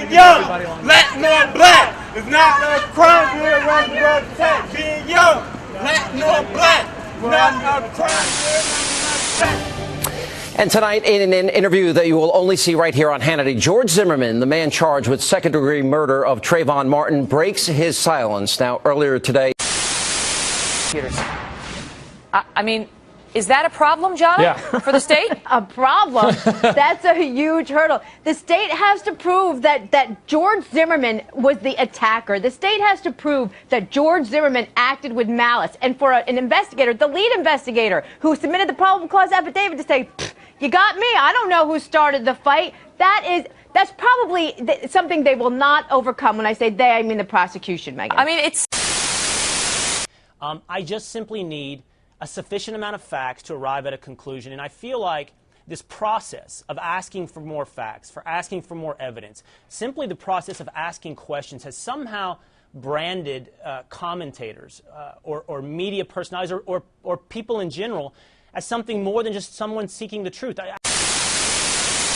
being young, Latin or black. It's not a crime here around the world to protect being young, Latin or black. Not a crime here around the world to protect. And tonight, in an interview that you will only see right here on Hannity, George Zimmerman, the man charged with second-degree murder of Trayvon Martin, breaks his silence. Now, earlier today. I mean, is that a problem, John, for the state? A problem? That's a huge hurdle. The state has to prove that George Zimmerman was the attacker. The state has to prove that George Zimmerman acted with malice. And for an investigator, the lead investigator, who submitted the probable cause affidavit to say, you got me, I don't know who started the fight, that's probably something they will not overcome. When I say they, I mean the prosecution, Megan. I mean, it's... I just simply need a sufficient amount of facts to arrive at a conclusion. And I feel like this process of asking for more facts, for asking for more evidence, simply the process of asking questions has somehow branded commentators or media personalities or people in general as something more than just someone seeking the truth.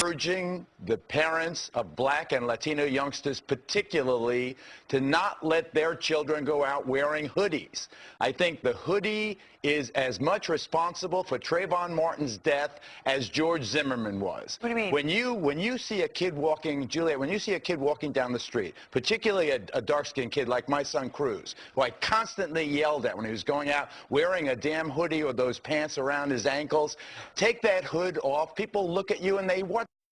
Urging the parents of black and Latino youngsters particularly to not let their children go out wearing hoodies. I think the hoodie is as much responsible for Trayvon Martin's death as George Zimmerman was. What do you mean? When you see a kid walking, Juliet, when you see a kid walking down the street, particularly a dark-skinned kid like my son Cruz, who I constantly yelled at when he was going out wearing a damn hoodie or those pants around his ankles, take that hood off. People look at you and they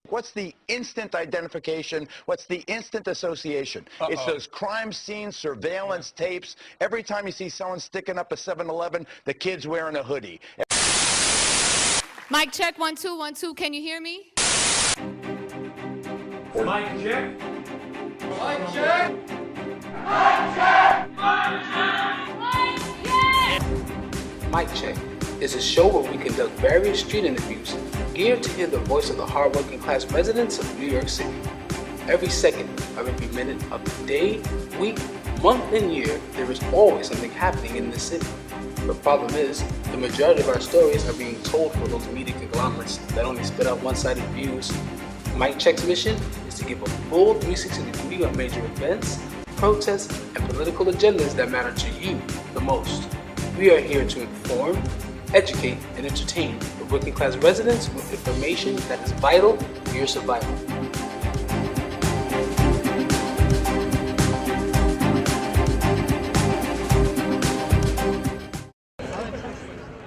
what's the instant identification? What's the instant association? It's those crime scene surveillance tapes. Every time you see someone sticking up a 7-Eleven, the kid's wearing a hoodie. Mic check, 1 2 1 2. Can you hear me? Mic check. Mic check. Mic check. Mic Check is a show where we conduct various street interviews geared to hear the voice of the hard-working class residents of New York City. Every second of every minute of the day, week, month, and year, there is always something happening in the city. The problem is, the majority of our stories are being told for those media conglomerates that only spit out one-sided views. Mic Check's mission is to give a full 360 view of major events, protests, and political agendas that matter to you the most. We are here to inform, educate, and entertain the working class residents with information that is vital to your survival.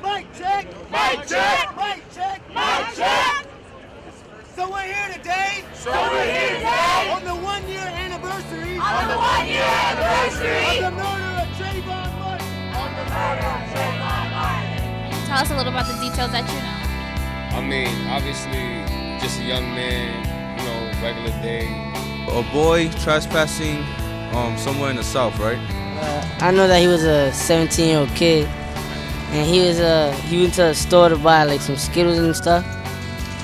Mic check. Mic check. Mic check. Mic check. So we're here today. On the 1-year anniversary. Of the murder of Trayvon Martin. Tell us a little about the details that you know. I mean, obviously, just a young man, regular day. A boy trespassing somewhere in the South, right? I know that he was a 17-year-old kid, and he went to a store to buy like some Skittles and stuff,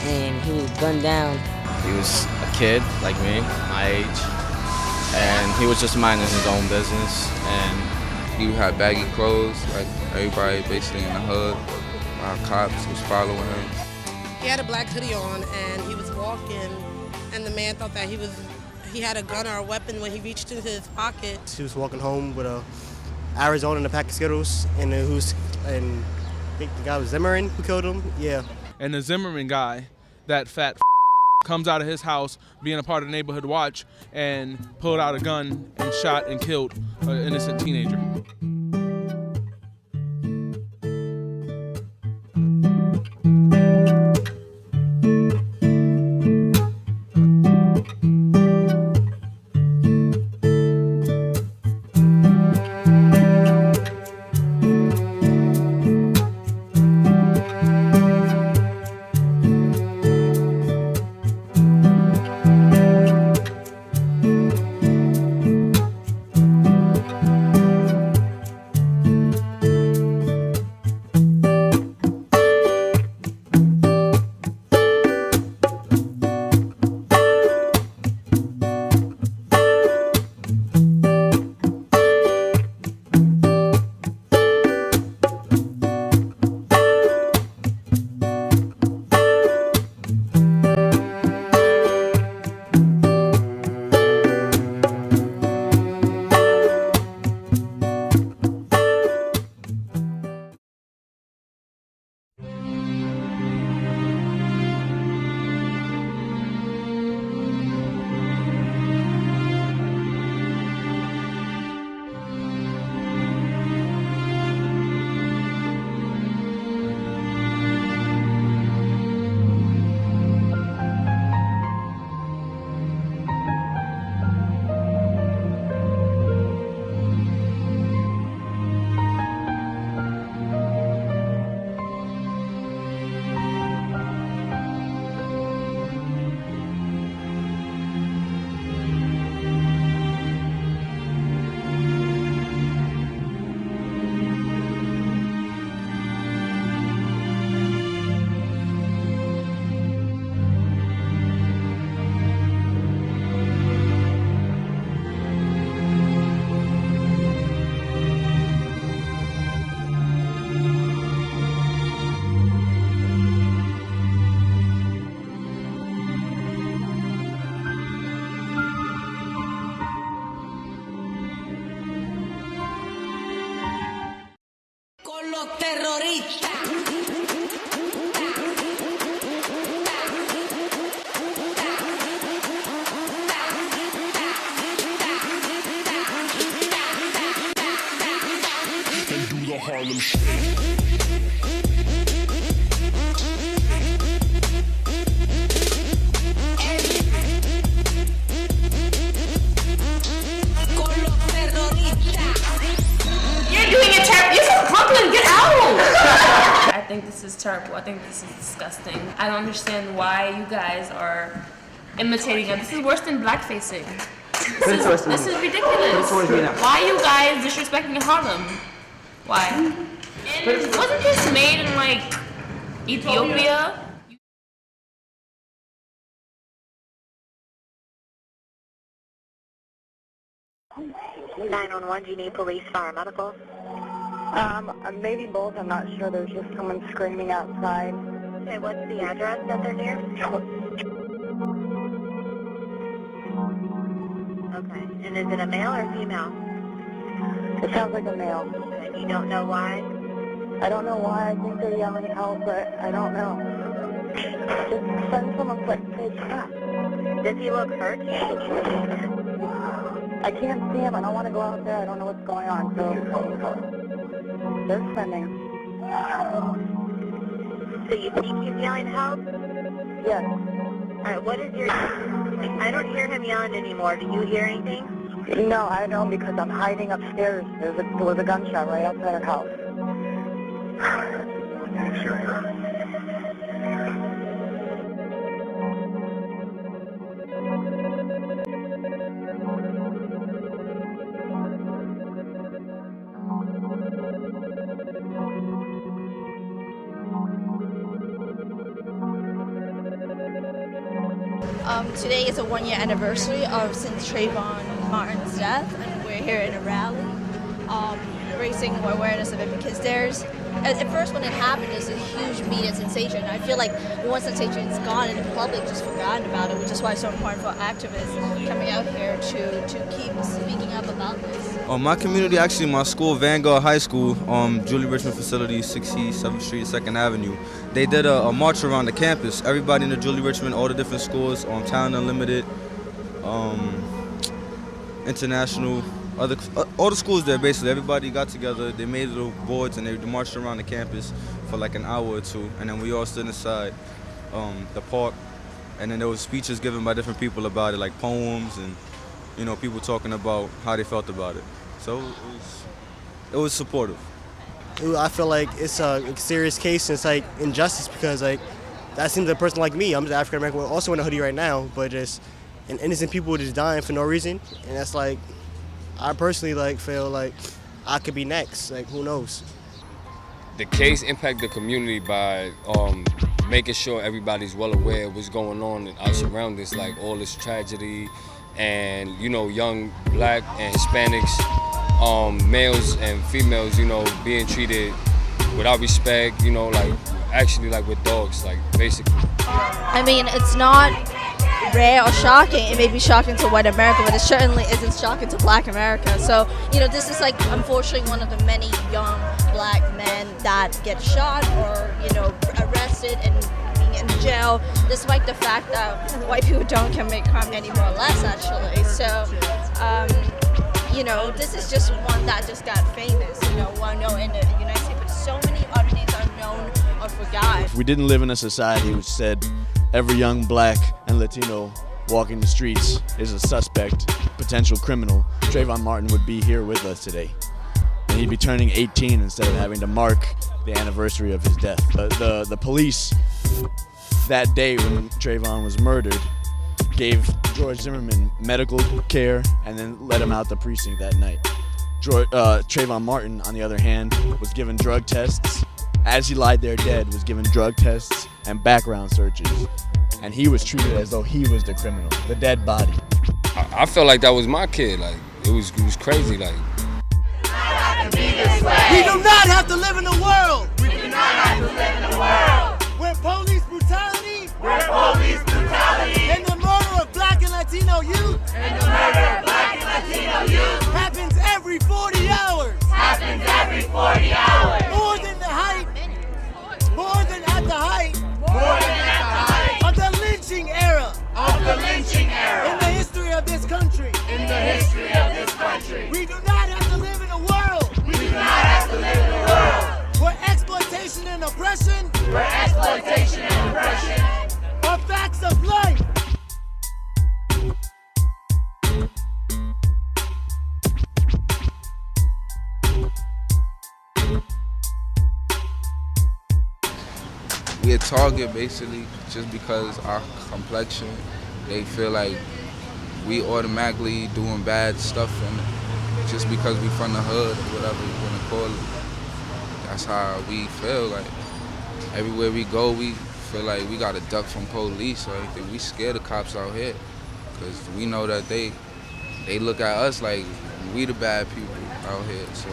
and he was gunned down. He was a kid like me, my age, and he was just minding his own business. And He had baggy clothes, like everybody basically in the hood. Cops was following him. He had a black hoodie on, and he was walking, and the man thought that he had a gun or a weapon when he reached into his pocket. He was walking home with a Arizona and a pack of Skittles, and I think the guy was Zimmerman who killed him. Yeah. And the Zimmerman guy, that fat comes out of his house being a part of the neighborhood watch and pulled out a gun and shot and killed an innocent teenager. terrorista. Harlem Shake. I think this is terrible. I think this is disgusting. I don't understand why you guys are imitating us. This is worse than blackfacing. This is ridiculous. Why are you guys disrespecting Harlem? Why? And wasn't this made in like Ethiopia? 911, do you need police, fire, medical? Maybe both. I'm not sure. There's just someone screaming outside. Okay, what's the address that they're near? Okay, and is it a male or female? It sounds like a male. And you don't know why? I don't know why. I think they're yelling help, but I don't know. Just send someone quick. Hey, stop. Does he look hurt? I can't see him. I don't want to go out there. I don't know what's going on. So they're sending. So you think he's yelling help? Yes. Alright, what is your... I don't hear him yelling anymore. Do you hear anything? No, I don't, because I'm hiding upstairs. There was a gunshot right outside our house. Today is a one-year anniversary since Trayvon Martin's death, and we're here in a rally, raising awareness of it, because at first when it happened, it's a huge media sensation. I feel like once the sensation is gone and the public just forgotten about it, which is why it's so important for activists coming out here to keep speaking up about this. My community, actually, my school, Vanguard High School, Julie Richmond facility, 67th Street, 2nd Avenue. They did a march around the campus. Everybody in the Julie Richmond, all the different schools, Town Unlimited, International, all the schools there, basically. Everybody got together, they made little boards, and they marched around the campus for like an hour or two. And then we all stood inside the park, and then there was speeches given by different people about it, like poems, and people talking about how they felt about it. So it was supportive. I feel like it's a serious case, and it's like injustice, because like that seems like a person like me. I'm just African American, also in a hoodie right now, but just innocent people just dying for no reason, and that's like, I personally like feel like I could be next. Like, who knows? The case impacted the community by making sure everybody's well aware of what's going on in our surroundings, like all this tragedy, and young black and Hispanics, males and females, being treated without respect, like with dogs, like basically. I mean, it's not rare or shocking. It may be shocking to white America, but it certainly isn't shocking to black America. So, this is like, unfortunately, one of the many young black men that get shot or, arrested and being in jail, despite the fact that white people don't commit crime any more or less, actually. So, this is just one that just got famous, one known in the United States, but so many other names are known or forgotten. If we didn't live in a society which said every young black and Latino walking the streets is a suspect, potential criminal, Trayvon Martin would be here with us today. And he'd be turning 18 instead of having to mark the anniversary of his death. The police that day when Trayvon was murdered gave George Zimmerman medical care and then let him out the precinct that night. Trayvon Martin, on the other hand, was given drug tests. As he lied there dead, was given drug tests and background searches. And he was treated as though he was the criminal, the dead body. I felt like that was my kid. Like, it was crazy. Like, we do not have to live in a world. We do not have to live in a world where police brutality, and the murder of black and Latino youth, happens every 40 hours. More than the More than at the height. More than at the height. Of the lynching era. Of the lynching era. In the history of this country. In the history of this country. We do not have to live in a world. We do not have to live in a world. Where exploitation and oppression. Where exploitation and oppression. Are facts of life. We a target basically just because our complexion. They feel like we automatically doing bad stuff and just because we from the hood or whatever you want to call it. That's how we feel. Like everywhere we go, we feel like we got to duck from police or anything. We scared of cops out here because we know that they look at us like we the bad people out here. So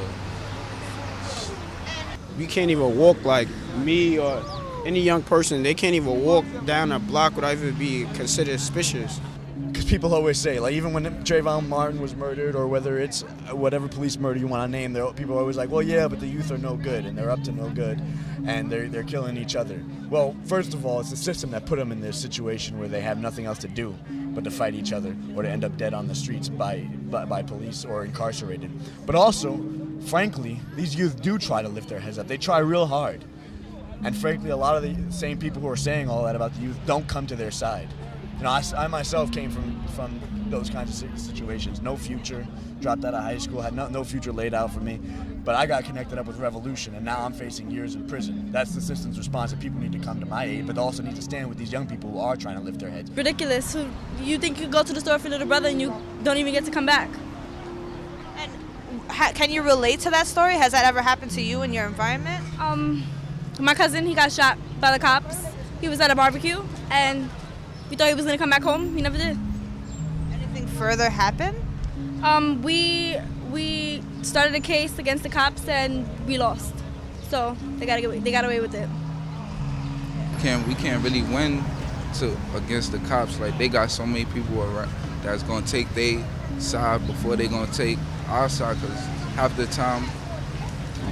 we can't even walk like me or any young person. They can't even walk down a block without even being considered suspicious. Because people always say, like even when Trayvon Martin was murdered or whether it's whatever police murder you want to name, people are always like, well, yeah, but the youth are no good and they're up to no good and they're killing each other. Well, first of all, it's the system that put them in this situation where they have nothing else to do but to fight each other or to end up dead on the streets by police or incarcerated. But also, frankly, these youth do try to lift their heads up. They try real hard. And frankly, a lot of the same people who are saying all that about the youth don't come to their side. You know, I myself came from those kinds of situations. No future, dropped out of high school, had no future laid out for me. But I got connected up with Revolution, and now I'm facing years in prison. That's the system's response, that people need to come to my aid, but also need to stand with these young people who are trying to lift their heads. Ridiculous. So you think you go to the store for your little brother and you don't even get to come back? And can you relate to that story? Has that ever happened to you in your environment? My cousin, he got shot by the cops. He was at a barbecue, and we thought he was going to come back home. He never did. Anything further happen? We started a case against the cops, and we lost. So they got away with it. We can't really win against the cops. Like they got so many people around that's gonna take their side before they gonna take our side. Cause half the time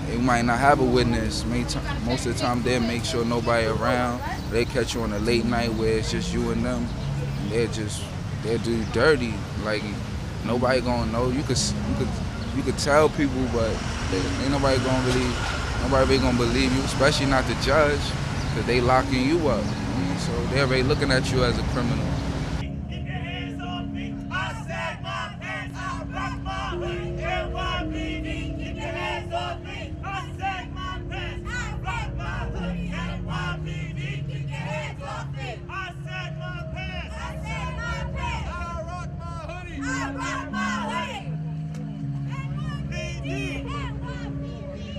they might not have a witness. Most of the time they'll make sure nobody around. They catch you on a late night where it's just you and them. And they'll do you dirty. Like nobody gonna know. You could tell people, but ain't nobody really gonna believe you, especially not the judge, because they locking you up. So they're already looking at you as a criminal.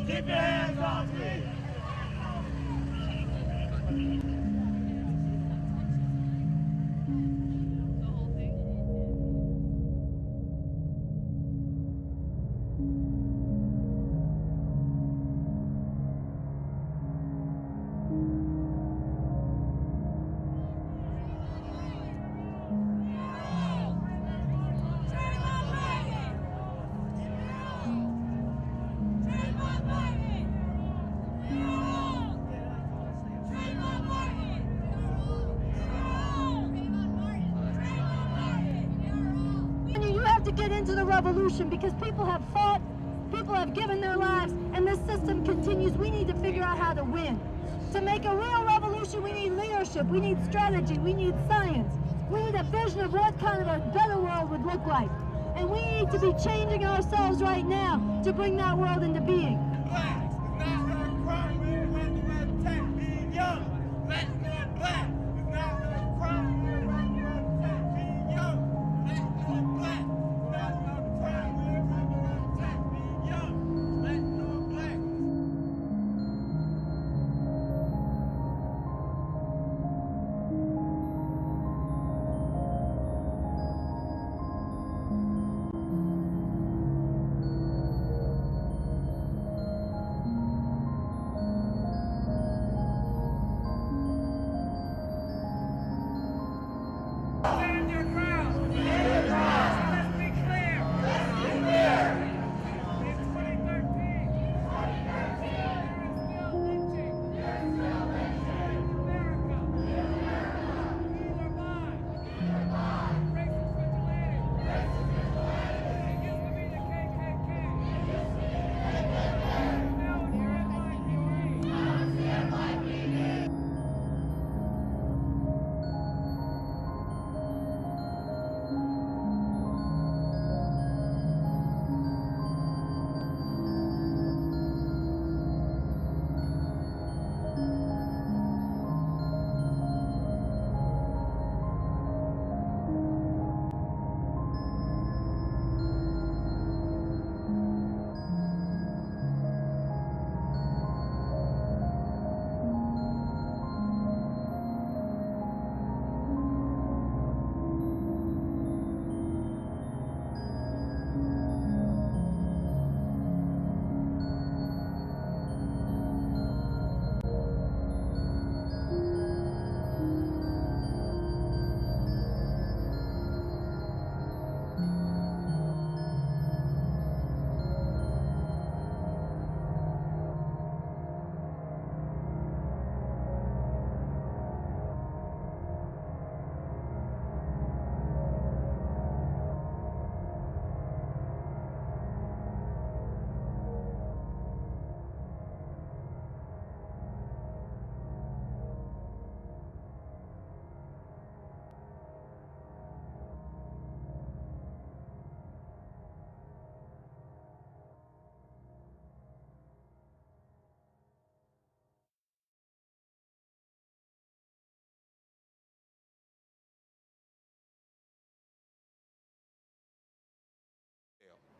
Keep your hands off me! Get into the revolution because people have fought, people have given their lives, and this system continues. We need to figure out how to win. To make a real revolution, we need leadership, we need strategy, we need science. We need a vision of what kind of a better world would look like. And we need to be changing ourselves right now to bring that world into being.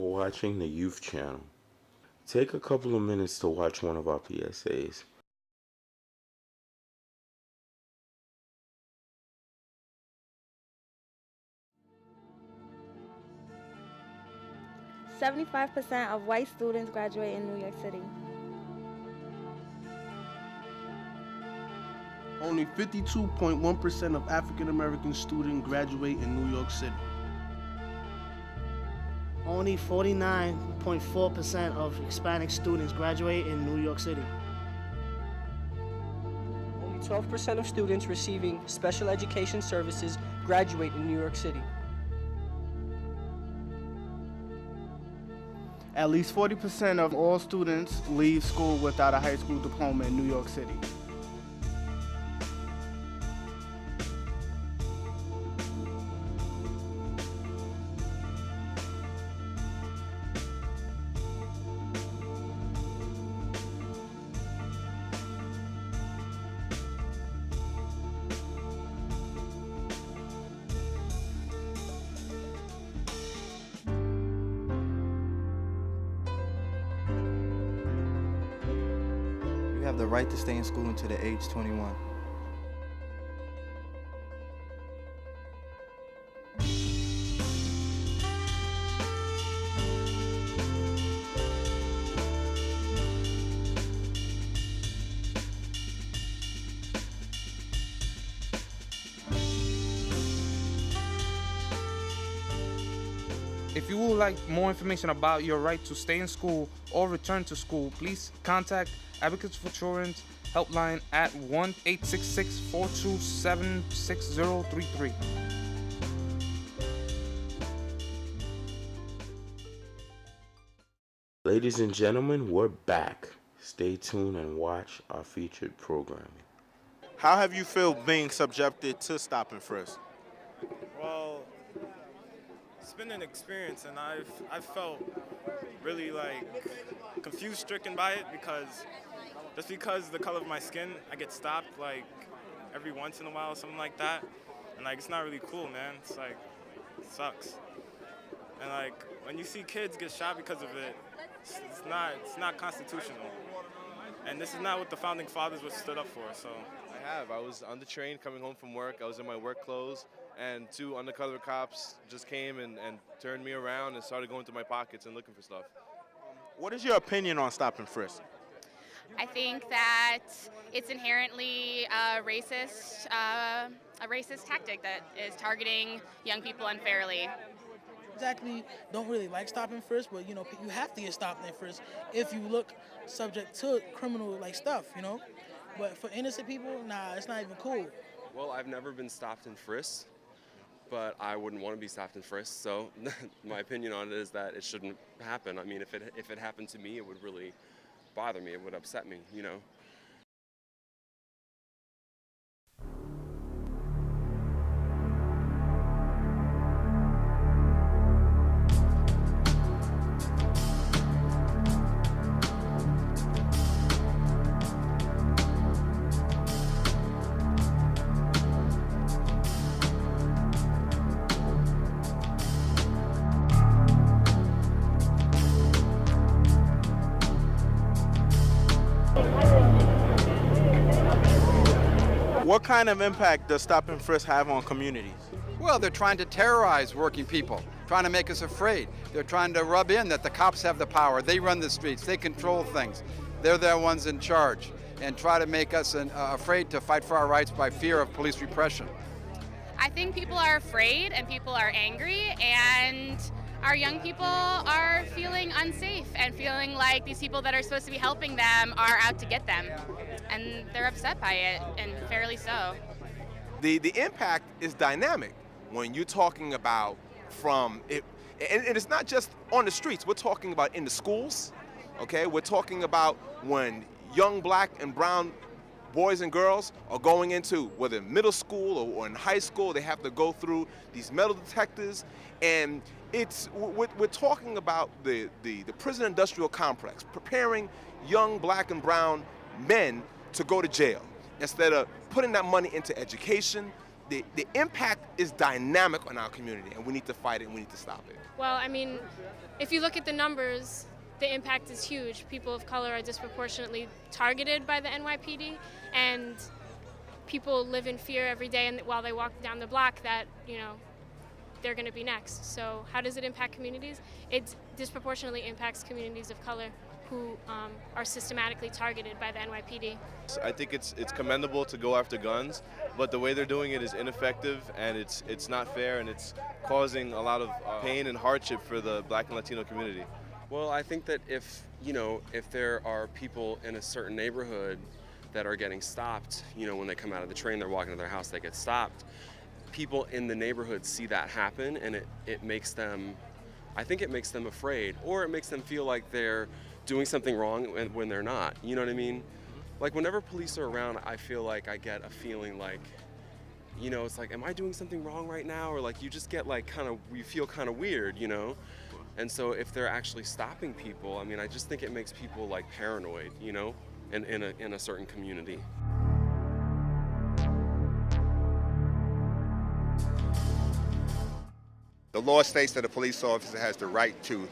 Watching the Youth Channel. Take a couple of minutes to watch one of our PSAs. 75% of white students graduate in New York City. Only 52.1% of African American students graduate in New York City. Only 49.4% of Hispanic students graduate in New York City. Only 12% of students receiving special education services graduate in New York City. At least 40% of all students leave school without a high school diploma in New York City. You have the right to stay in school until the age 21. If you would like more information about your right to stay in school or return to school, please contact Advocates for Children's helpline at 1-866-427-6033. Ladies and gentlemen, we're back. Stay tuned and watch our featured programming. How have you felt being subjected to stop and frisk? Well, it's been an experience, and I've felt really confused, stricken by it, because the color of my skin, I get stopped like every once in a while, something like that, and it's not really cool, man. It's it sucks. And when you see kids get shot because of it, it's not constitutional. And this is not what the founding fathers stood up for. So I was on the train coming home from work. I was in my work clothes, and two undercover cops just came and turned me around and started going through my pockets and looking for stuff. What is your opinion on stop and frisk? I think that it's inherently a racist tactic that is targeting young people unfairly. Exactly, don't really like stop and frisk, but you have to get stopped and frisk if you look subject to criminal stuff, But for innocent people, nah, it's not even cool. Well, I've never been stopped and frisked, but I wouldn't want to be stopped and frisked. So my opinion on it is that it shouldn't happen. I mean, if it happened to me, it would really bother me. It would upset me, What kind of impact does stop and frisk have on communities? Well, they're trying to terrorize working people, trying to make us afraid. They're trying to rub in that the cops have the power. They run the streets. They control things. They're the ones in charge, and try to make us afraid to fight for our rights by fear of police repression. I think people are afraid and people are angry, and our young people are feeling unsafe and feeling like these people that are supposed to be helping them are out to get them. And they're upset by it, and fairly so. The impact is dynamic when you're talking about and it's not just on the streets. We're talking about in the schools, okay? We're talking about when young black and brown boys and girls are going into, whether middle school or in high school, they have to go through these metal detectors, and we're talking about the prison industrial complex, preparing young black and brown men to go to jail. Instead of putting that money into education, the impact is dynamic on our community, and we need to fight it and we need to stop it. Well, I mean, if you look at the numbers, the impact is huge. People of color are disproportionately targeted by the NYPD, and people live in fear every day and while they walk down the block that, you know, they're going to be next. So how does it impact communities? It disproportionately impacts communities of color who are systematically targeted by the NYPD. I think it's commendable to go after guns, but the way they're doing it is ineffective, and it's not fair, and it's causing a lot of pain and hardship for the Black and Latino community. Well, I think that if there are people in a certain neighborhood that are getting stopped, when they come out of the train, they're walking to their house, they get stopped. People in the neighborhood see that happen, and it makes them, I think it makes them afraid, or it makes them feel like they're doing something wrong when they're not. You know what I mean? Like whenever police are around, I feel like I get a feeling like, it's like, am I doing something wrong right now? Or like you just get like you feel kind of weird, And so if they're actually stopping people, I mean, I just think it makes people like paranoid, in a certain community. The law states that a police officer has the right to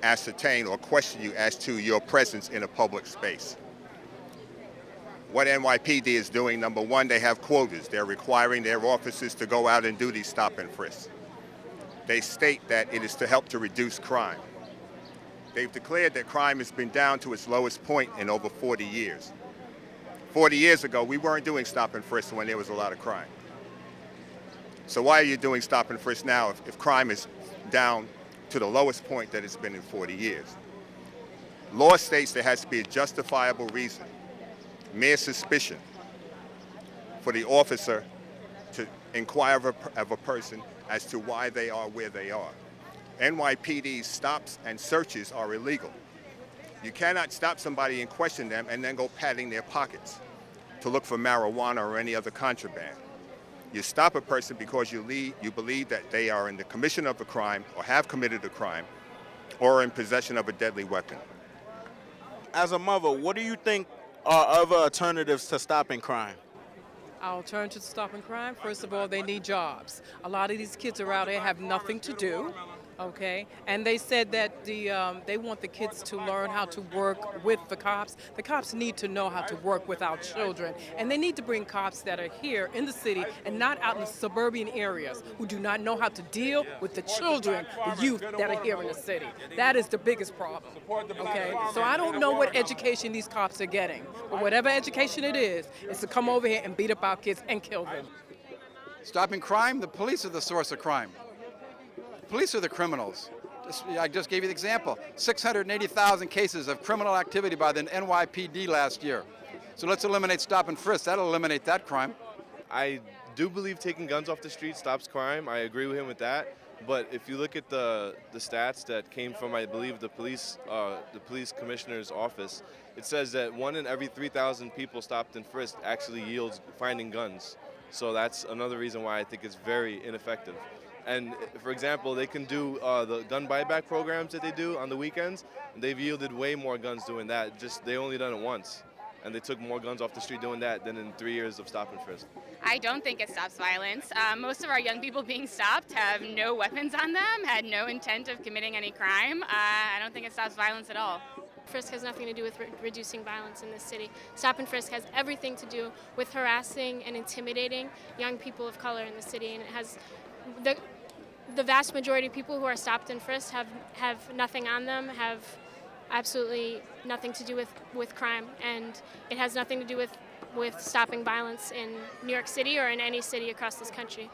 ascertain or question you as to your presence in a public space. What NYPD is doing, number one, they have quotas. They're requiring their officers to go out and do these stop and frisks. They state that it is to help to reduce crime. They've declared that crime has been down to its lowest point in over 40 years. 40 years ago, we weren't doing stop and frisk when there was a lot of crime. So why are you doing stop and frisk now if crime is down to the lowest point that it's been in 40 years? Law states there has to be a justifiable reason, mere suspicion, for the officer to inquire of a person as to why they are where they are. NYPD's stops and searches are illegal. You cannot stop somebody and question them and then go patting their pockets to look for marijuana or any other contraband. You stop a person because you believe that they are in the commission of a crime or have committed a crime or in possession of a deadly weapon. As a mother, what do you think are other alternatives to stopping crime? Alternatives to stopping crime, first of all, they need jobs. A lot of these kids are out there have nothing to do. Okay, and they said that they want the kids to learn how to work with the cops. The cops need to know how to work with our children, and they need to bring cops that are here in the city and not out in the suburban areas who do not know how to deal with the children, the youth that are here in the city. That is the biggest problem. Okay, so I don't know what education these cops are getting, but whatever education it is to come over here and beat up our kids and kill them. Stopping crime, the police are the source of crime. Police are the criminals. I just gave you the example. 680,000 cases of criminal activity by the NYPD last year. So let's eliminate stop and frisk. That'll eliminate that crime. I do believe taking guns off the street stops crime. I agree with him with that. But if you look at the stats that came from, I believe, the police commissioner's office, it says that 1 in every 3,000 people stopped and frisked actually yields finding guns. So that's another reason why I think it's very ineffective. And for example, they can do the gun buyback programs that they do on the weekends. They've yielded way more guns doing that. Just they only done it once, and they took more guns off the street doing that than in 3 years of stop and frisk. I don't think it stops violence. Most of our young people being stopped have no weapons on them, had no intent of committing any crime. I don't think it stops violence at all. Frisk has nothing to do with reducing violence in this city. Stop and frisk has everything to do with harassing and intimidating young people of color in the city, and it has the vast majority of people who are stopped and frisked have nothing on them, have absolutely nothing to do with crime, and it has nothing to do with stopping violence in New York City or in any city across this country.